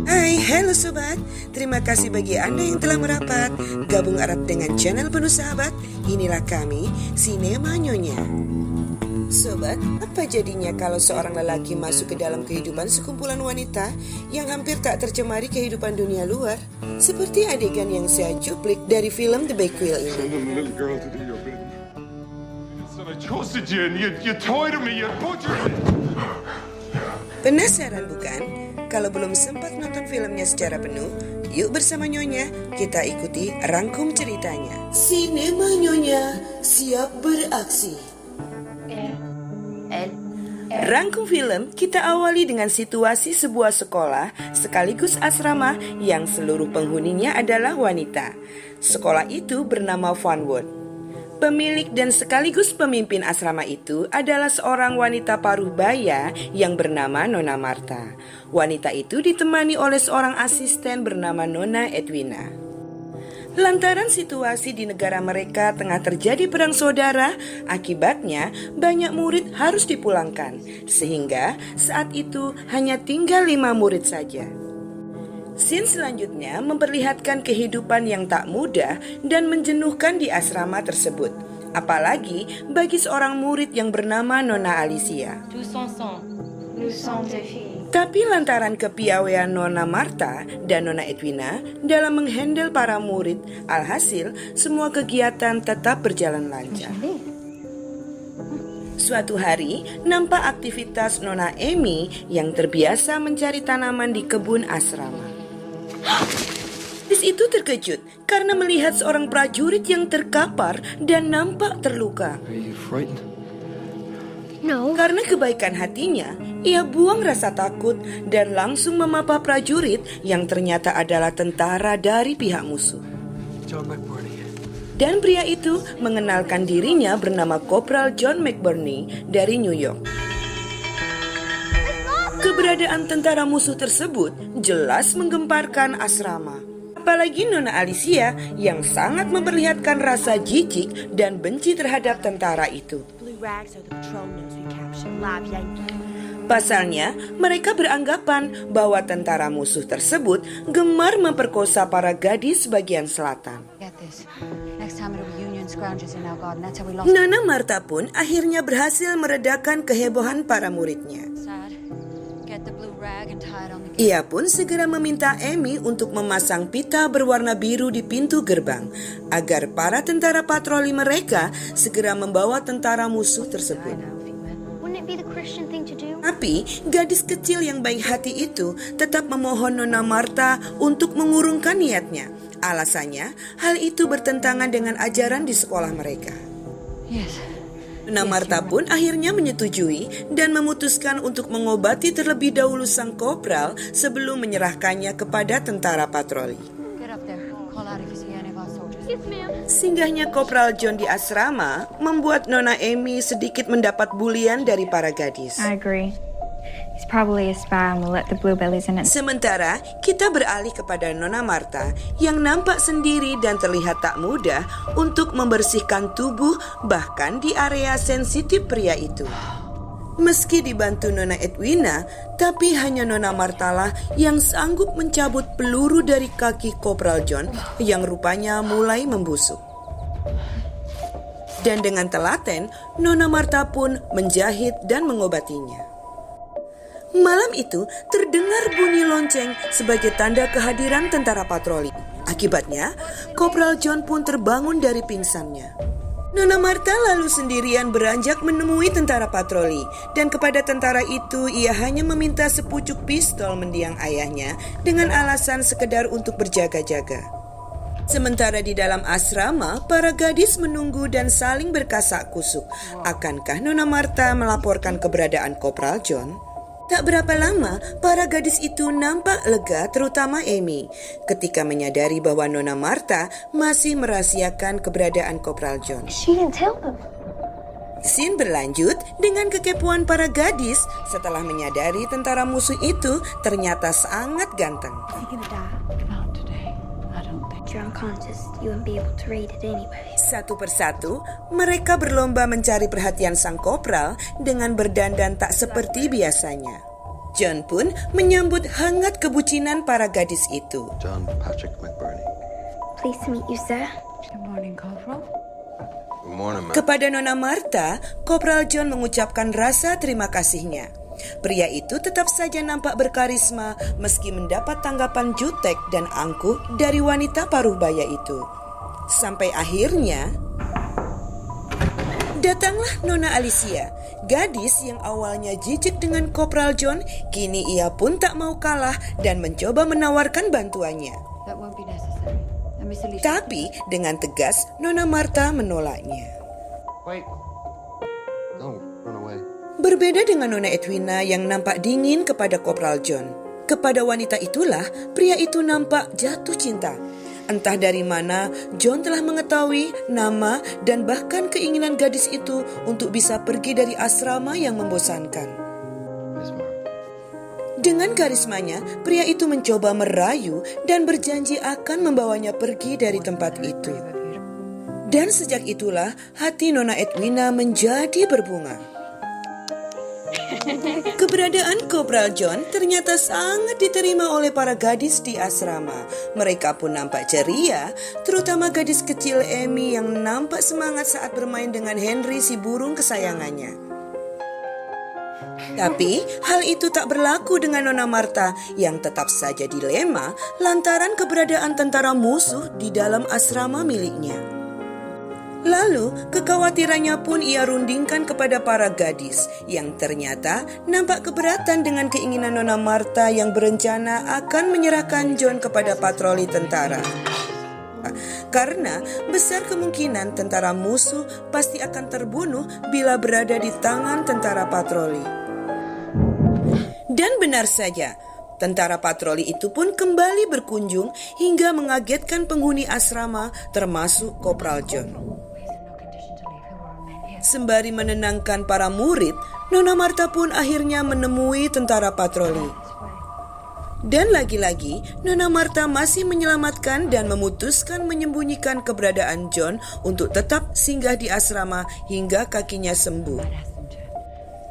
Hai, halo sobat. Terima kasih bagi Anda yang telah merapat gabung erat dengan channel Penuh Sahabat. Inilah kami, Sinema Nyonya. Sobat, apa jadinya kalau seorang lelaki masuk ke dalam kehidupan sekumpulan wanita yang hampir tak tercemari kehidupan dunia luar? Seperti adegan yang saya cuplik dari film The Bequil ini. Penasaran bukan? Kalau belum sempat nonton filmnya secara penuh, yuk bersama Nyonya kita ikuti rangkum ceritanya. Sinema Nyonya siap beraksi. Rangkum film kita awali dengan situasi sebuah sekolah sekaligus asrama yang seluruh penghuninya adalah wanita. Sekolah itu bernama Vanwood. Pemilik dan sekaligus pemimpin asrama itu adalah seorang wanita paruh baya yang bernama Nona Marta. Wanita itu ditemani oleh seorang asisten bernama Nona Edwina. Lantaran situasi di negara mereka tengah terjadi perang saudara, akibatnya banyak murid harus dipulangkan, sehingga saat itu hanya tinggal 5 murid saja. Scene selanjutnya memperlihatkan kehidupan yang tak mudah dan menjenuhkan di asrama tersebut. Apalagi bagi seorang murid yang bernama Nona Alicia. Tapi lantaran kepiawaian Nona Marta dan Nona Edwina dalam menghandle para murid, alhasil semua kegiatan tetap berjalan lancar. Suatu hari, nampak aktivitas Nona Amy yang terbiasa mencari tanaman di kebun asrama. Gadis itu terkejut karena melihat seorang prajurit yang terkapar dan nampak terluka. No. Karena kebaikan hatinya, ia buang rasa takut dan langsung memapa prajurit yang ternyata adalah tentara dari pihak musuh. Dan pria itu mengenalkan dirinya bernama Kopral John McBurney dari New York. Keberadaan tentara musuh tersebut jelas menggemparkan asrama. Apalagi Nona Alicia yang sangat memperlihatkan rasa jijik dan benci terhadap tentara itu. Pasalnya, mereka beranggapan bahwa tentara musuh tersebut gemar memperkosa para gadis bagian selatan. Nona Marta pun akhirnya berhasil meredakan kehebohan para muridnya. Ia pun segera meminta Amy untuk memasang pita berwarna biru di pintu gerbang agar para tentara patroli mereka segera membawa tentara musuh tersebut. Tapi gadis kecil yang baik hati itu tetap memohon Nona Marta untuk mengurungkan niatnya. Alasannya, hal itu bertentangan dengan ajaran di sekolah mereka. Nona Marta pun akhirnya menyetujui dan memutuskan untuk mengobati terlebih dahulu sang kopral sebelum menyerahkannya kepada tentara patroli. Singgahnya Kopral John di asrama membuat Nona Amy sedikit mendapat bulian dari para gadis. I agree. He's probably a spy and will let the bluebellies in it. Sementara kita beralih kepada Nona Marta yang nampak sendiri dan terlihat tak mudah untuk membersihkan tubuh bahkan di area sensitif pria itu. Meski dibantu Nona Edwina, tapi hanya Nona Martalah yang sanggup mencabut peluru dari kaki Kopral John yang rupanya mulai membusuk. Dan dengan telaten, Nona Marta pun menjahit dan mengobatinya. Malam itu terdengar bunyi lonceng sebagai tanda kehadiran tentara patroli. Akibatnya, Kopral John pun terbangun dari pingsannya. Nona Marta lalu sendirian beranjak menemui tentara patroli. Dan kepada tentara itu ia hanya meminta sepucuk pistol mendiang ayahnya dengan alasan sekedar untuk berjaga-jaga. Sementara di dalam asrama, para gadis menunggu dan saling berkasak kusuk. Akankah Nona Marta melaporkan keberadaan Kopral John? Tak berapa lama, para gadis itu nampak lega, terutama Amy, ketika menyadari bahwa Nona Marta masih merahasiakan keberadaan Kopral John. She didn't tell them. Scene berlanjut dengan kekepoan para gadis setelah menyadari tentara musuh itu ternyata sangat ganteng. Satu persatu, mereka berlomba mencari perhatian sang kopral dengan berdandan tak seperti biasanya. John pun menyambut hangat kebucinan para gadis itu. John Patrick McBurney. Pleased to meet you, sir. Good morning, Corporal. Good morning, ma'am. Kepada Nona Martha, Kopral John mengucapkan rasa terima kasihnya. Pria itu tetap saja nampak berkarisma meski mendapat tanggapan jutek dan angkuh dari wanita paruh baya itu. Sampai akhirnya datanglah Nona Alicia, gadis yang awalnya jijik dengan Kopral John, kini ia pun tak mau kalah dan mencoba menawarkan bantuannya. That won't be necessary. Miss Alicia. Tapi dengan tegas Nona Martha menolaknya. Wait. Don't run away. Berbeda dengan Nona Edwina yang nampak dingin kepada Kopral John. Kepada wanita itulah pria itu nampak jatuh cinta. Entah dari mana John telah mengetahui nama dan bahkan keinginan gadis itu untuk bisa pergi dari asrama yang membosankan. Yes, ma'am. Dengan karismanya, pria itu mencoba merayu dan berjanji akan membawanya pergi dari tempat itu. Dan sejak itulah hati Nona Edwina menjadi berbunga. Keberadaan Kopral John ternyata sangat diterima oleh para gadis di asrama. Mereka pun nampak ceria, terutama gadis kecil Amy yang nampak semangat saat bermain dengan Henry si burung kesayangannya. Tapi hal itu tak berlaku dengan Nona Martha yang tetap saja dilema lantaran keberadaan tentara musuh di dalam asrama miliknya. Lalu kekhawatirannya pun ia rundingkan kepada para gadis yang ternyata nampak keberatan dengan keinginan Nona Martha yang berencana akan menyerahkan John kepada patroli tentara. Karena besar kemungkinan tentara musuh pasti akan terbunuh bila berada di tangan tentara patroli. Dan benar saja, tentara patroli itu pun kembali berkunjung hingga mengagetkan penghuni asrama termasuk Kopral John. Sembari menenangkan para murid, Nona Martha pun akhirnya menemui tentara patroli. Dan lagi-lagi, Nona Martha masih menyelamatkan dan memutuskan menyembunyikan keberadaan John untuk tetap singgah di asrama hingga kakinya sembuh.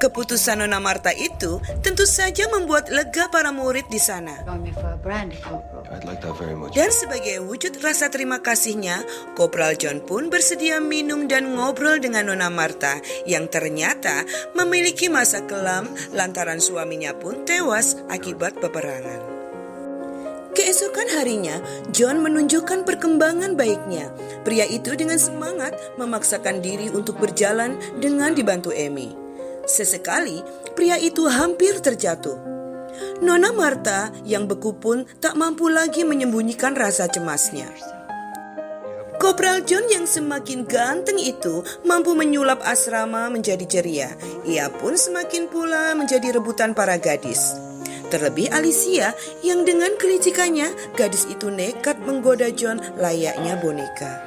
Keputusan Nona Martha itu tentu saja membuat lega para murid di sana. Join me for a brandy, Corporal. I'd like that very much. Dan sebagai wujud rasa terima kasihnya, Kopral John pun bersedia minum dan ngobrol dengan Nona Martha yang ternyata memiliki masa kelam lantaran suaminya pun tewas akibat peperangan. Keesokan harinya, John menunjukkan perkembangan baiknya. Pria itu dengan semangat memaksakan diri untuk berjalan dengan dibantu Amy. Sesekali, pria itu hampir terjatuh. Nona Martha yang beku pun tak mampu lagi menyembunyikan rasa cemasnya. Kopral John yang semakin ganteng itu mampu menyulap asrama menjadi ceria. Ia pun semakin pula menjadi rebutan para gadis. Terlebih Alicia yang dengan kelicikannya, gadis itu nekat menggoda John layaknya boneka.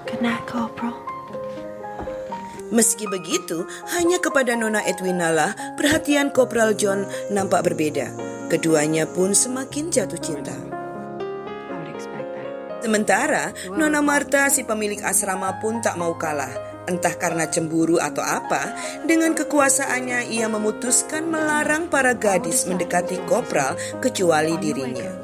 Good night, Corporal. Meski begitu, hanya kepada Nona Edwina lah perhatian Kopral John nampak berbeda. Keduanya pun semakin jatuh cinta. I would expect that. Sementara, Nona Martha si pemilik asrama pun tak mau kalah. Entah karena cemburu atau apa, dengan kekuasaannya ia memutuskan melarang para gadis mendekati Kopral kecuali dirinya.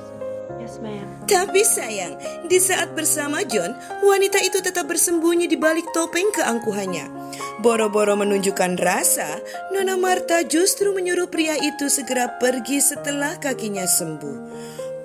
Yes, ma'am. Tapi sayang, di saat bersama John, wanita itu tetap bersembunyi di balik topeng keangkuhannya. Boro-boro menunjukkan rasa, Nona Martha justru menyuruh pria itu segera pergi setelah kakinya sembuh.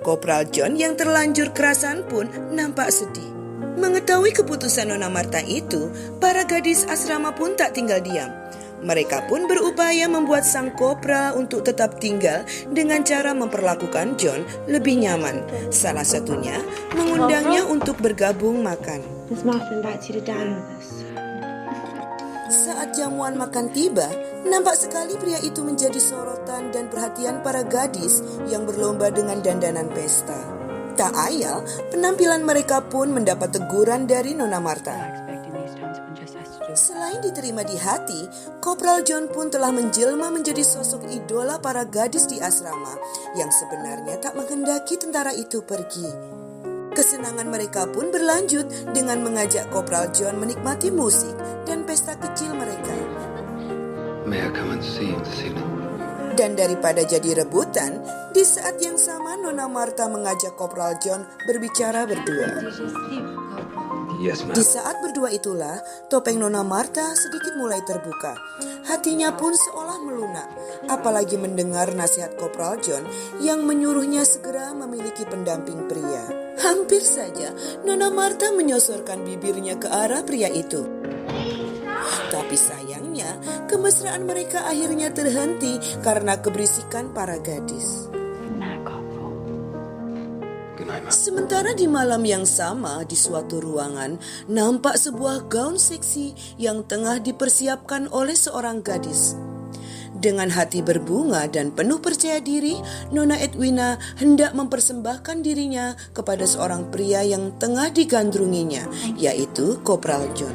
Kopral John yang terlanjur kerasan pun nampak sedih. Mengetahui keputusan Nona Martha itu, para gadis asrama pun tak tinggal diam. Mereka pun berupaya membuat sang kopral untuk tetap tinggal dengan cara memperlakukan John lebih nyaman. Salah satunya mengundangnya untuk bergabung makan. Miss Martha invites you to dine with us. Saat jamuan makan tiba, nampak sekali pria itu menjadi sorotan dan perhatian para gadis yang berlomba dengan dandanan pesta. Tak ayal, penampilan mereka pun mendapat teguran dari Nona Martha. Expecting these times when just has to do. Selain diterima di hati, Kopral John pun telah menjelma menjadi sosok idola para gadis di asrama yang sebenarnya tak menghendaki tentara itu pergi. Kesenangan mereka pun berlanjut dengan mengajak Kopral John menikmati musik dan pesta kecil mereka. May I come and see you this evening? Dan daripada jadi rebutan, di saat yang sama Nona Marta mengajak Kopral John berbicara berdua. Yes, ma'am. Di saat berdua itulah, topeng Nona Marta sedikit mulai terbuka. Hatinya pun seolah melunak, apalagi mendengar nasihat Kopral John yang menyuruhnya segera memiliki pendamping pria. Hampir saja Nona Marta menyosorkan bibirnya ke arah pria itu. Tapi sayangnya, kemesraan mereka akhirnya terhenti karena keberisikan para gadis. Sementara di malam yang sama di suatu ruangan, nampak sebuah gaun seksi yang tengah dipersiapkan oleh seorang gadis. Dengan hati berbunga dan penuh percaya diri, Nona Edwina hendak mempersembahkan dirinya kepada seorang pria yang tengah digandrunginya, yaitu Kopral John.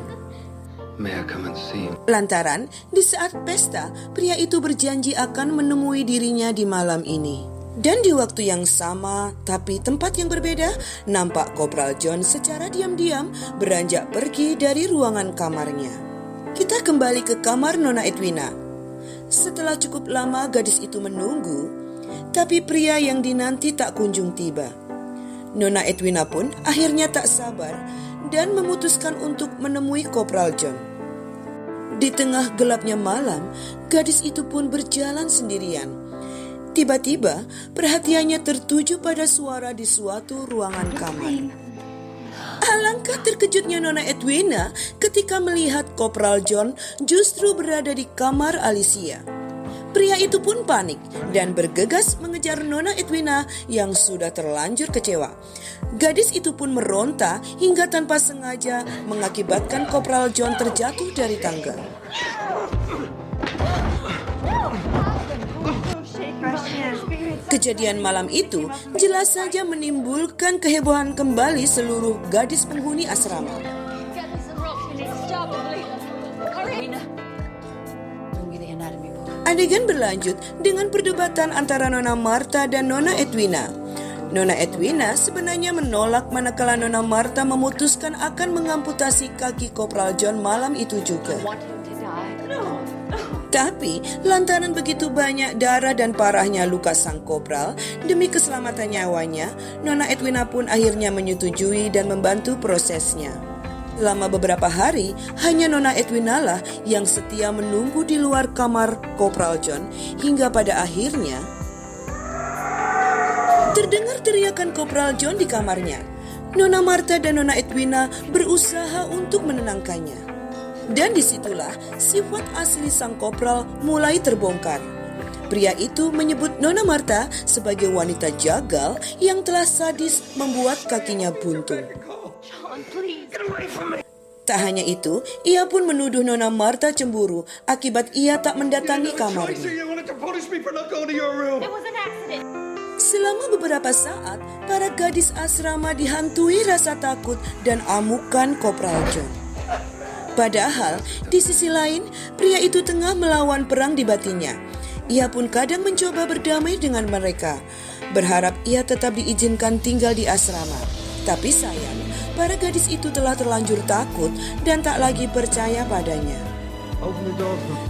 May I come and see him? Lantaran di saat pesta, pria itu berjanji akan menemui dirinya di malam ini. Dan di waktu yang sama, tapi tempat yang berbeda, nampak Kopral John secara diam-diam beranjak pergi dari ruangan kamarnya. Kita kembali ke kamar Nona Edwina. Setelah cukup lama gadis itu menunggu, tapi pria yang dinanti tak kunjung tiba. Nona Edwina pun akhirnya tak sabar dan memutuskan untuk menemui Kopral John. Di tengah gelapnya malam, gadis itu pun berjalan sendirian. Tiba-tiba, perhatiannya tertuju pada suara di suatu ruangan kamar. Alangkah terkejutnya Nona Edwina ketika melihat Kopral John justru berada di kamar Alicia. Pria itu pun panik dan bergegas mengejar Nona Edwina yang sudah terlanjur kecewa. Gadis itu pun meronta hingga tanpa sengaja mengakibatkan Kopral John terjatuh dari tangga. Kejadian malam itu jelas saja menimbulkan kehebohan kembali seluruh gadis penghuni asrama. Adegan berlanjut dengan perdebatan antara Nona Marta dan Nona Edwina. Nona Edwina sebenarnya menolak manakala Nona Marta memutuskan akan mengamputasi kaki Kopral John malam itu juga. Tapi, lantaran begitu banyak darah dan parahnya luka sang kopral, demi keselamatan nyawanya, Nona Edwina pun akhirnya menyetujui dan membantu prosesnya. Selama beberapa hari, hanya Nona Edwina lah yang setia menunggu di luar kamar Kopral John, hingga pada akhirnya terdengar teriakan Kopral John di kamarnya. Nona Marta dan Nona Edwina berusaha untuk menenangkannya. Dan disitulah sifat asli sang kopral mulai terbongkar. Pria itu menyebut Nona Marta sebagai wanita jagal yang telah sadis membuat kakinya buntung. Tak hanya itu, ia pun menuduh Nona Marta cemburu akibat ia tak mendatangi kamarnya. Selama beberapa saat, para gadis asrama dihantui rasa takut dan amukan Kopral John. Padahal, di sisi lain, pria itu tengah melawan perang di batinnya. Ia pun kadang mencoba berdamai dengan mereka, berharap ia tetap diizinkan tinggal di asrama. Tapi sayang, para gadis itu telah terlanjur takut dan tak lagi percaya padanya.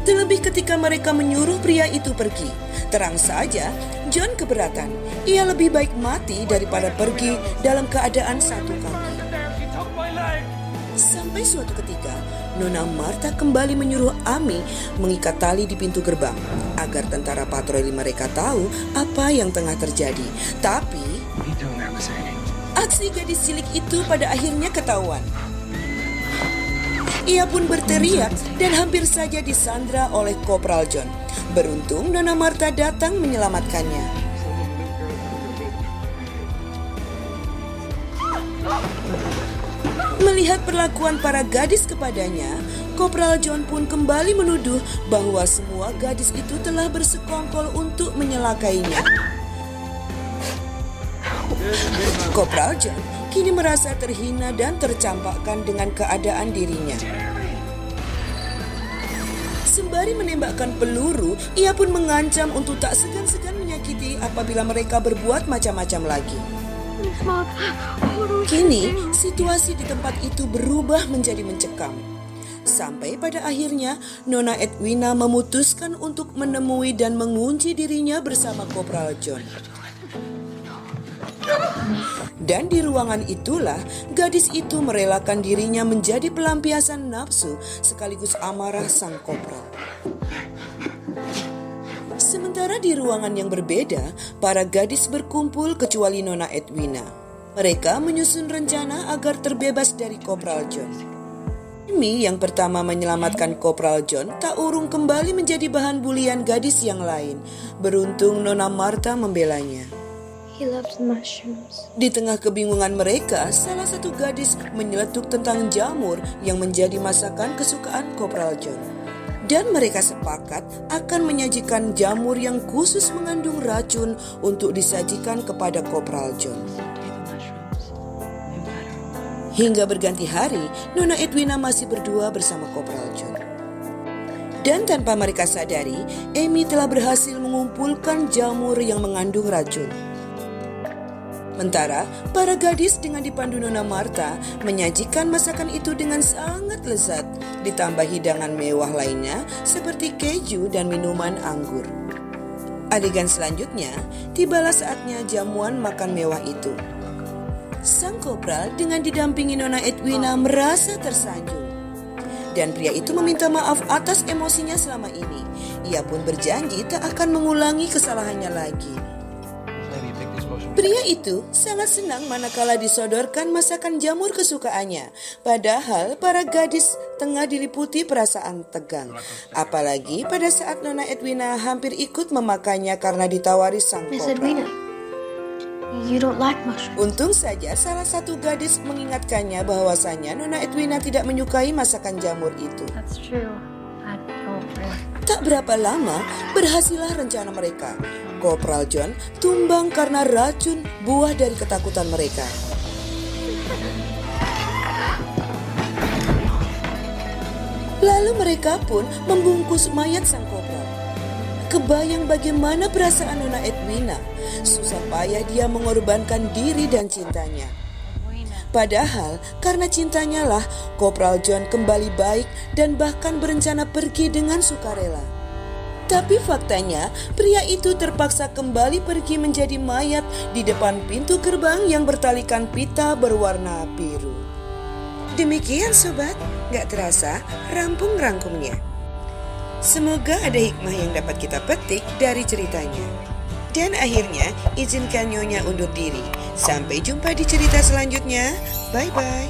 Terlebih ketika mereka menyuruh pria itu pergi. Terang saja, John keberatan. Ia lebih baik mati daripada pergi dalam keadaan satu kaki. Sampai suatu ketika, Nona Marta kembali menyuruh Ami mengikat tali di pintu gerbang agar tentara patroli mereka tahu apa yang tengah terjadi. Tapi, aksi gadis cilik itu pada akhirnya ketahuan. Ia pun berteriak dan hampir saja disandra oleh Kopral John. Beruntung Nona Marta datang menyelamatkannya. Melihat perlakuan para gadis kepadanya, Kopral John pun kembali menuduh bahwa semua gadis itu telah bersekongkol untuk menyelakainya. Kopral John kini merasa terhina dan tercampakkan dengan keadaan dirinya. Sembari menembakkan peluru, ia pun mengancam untuk tak segan-segan menyakiti apabila mereka berbuat macam-macam lagi. Kini, situasi di tempat itu berubah menjadi mencekam. Sampai pada akhirnya Nona Edwina memutuskan untuk menemui dan mengunci dirinya bersama Kopral John. Dan di ruangan itulah gadis itu merelakan dirinya menjadi pelampiasan nafsu sekaligus amarah sang kopral. Sementara di ruangan yang berbeda, para gadis berkumpul kecuali Nona Edwina. Mereka menyusun rencana agar terbebas dari Kopral John. Amy yang pertama menyelamatkan Kopral John tak urung kembali menjadi bahan bulian gadis yang lain. Beruntung Nona Martha membelanya. He loves mushrooms. Di tengah kebingungan mereka, salah satu gadis menyeletuk tentang jamur yang menjadi masakan kesukaan Kopral John. Dan mereka sepakat akan menyajikan jamur yang khusus mengandung racun untuk disajikan kepada Kopral John. Hingga berganti hari, Nona Edwina masih berdua bersama Kopral John. Dan tanpa mereka sadari, Amy telah berhasil mengumpulkan jamur yang mengandung racun. Sementara para gadis dengan dipandu Nona Martha menyajikan masakan itu dengan sangat lezat, ditambah hidangan mewah lainnya seperti keju dan minuman anggur. Adegan selanjutnya, tibalah saatnya jamuan makan mewah itu. Sang kopral dengan didampingi Nona Edwina merasa tersanjung. Dan pria itu meminta maaf atas emosinya selama ini. Ia pun berjanji tak akan mengulangi kesalahannya lagi. Pria itu sangat senang manakala disodorkan masakan jamur kesukaannya. Padahal para gadis tengah diliputi perasaan tegang. Apalagi pada saat Nona Edwina hampir ikut memakannya karena ditawari sang Miss kopral. Edwina, you don't like mushrooms. Untung saja salah satu gadis mengingatkannya bahwasanya Nona Edwina tidak menyukai masakan jamur itu. That's true. I don't really. Tak berapa lama berhasillah rencana mereka. Kopral John tumbang karena racun buah dari ketakutan mereka. Lalu mereka pun membungkus mayat sang kopral. Kebayang bagaimana perasaan Nona Edwina. Susah payah dia mengorbankan diri dan cintanya. Padahal karena cintanya lah Kopral John kembali baik dan bahkan berencana pergi dengan sukarela. Tapi faktanya pria itu terpaksa kembali pergi menjadi mayat di depan pintu gerbang yang bertalikan pita berwarna biru. Demikian sobat, gak terasa rampung rangkumnya. Semoga ada hikmah yang dapat kita petik dari ceritanya. Dan akhirnya izinkan Nyonya undur diri. Sampai jumpa di cerita selanjutnya. Bye-bye.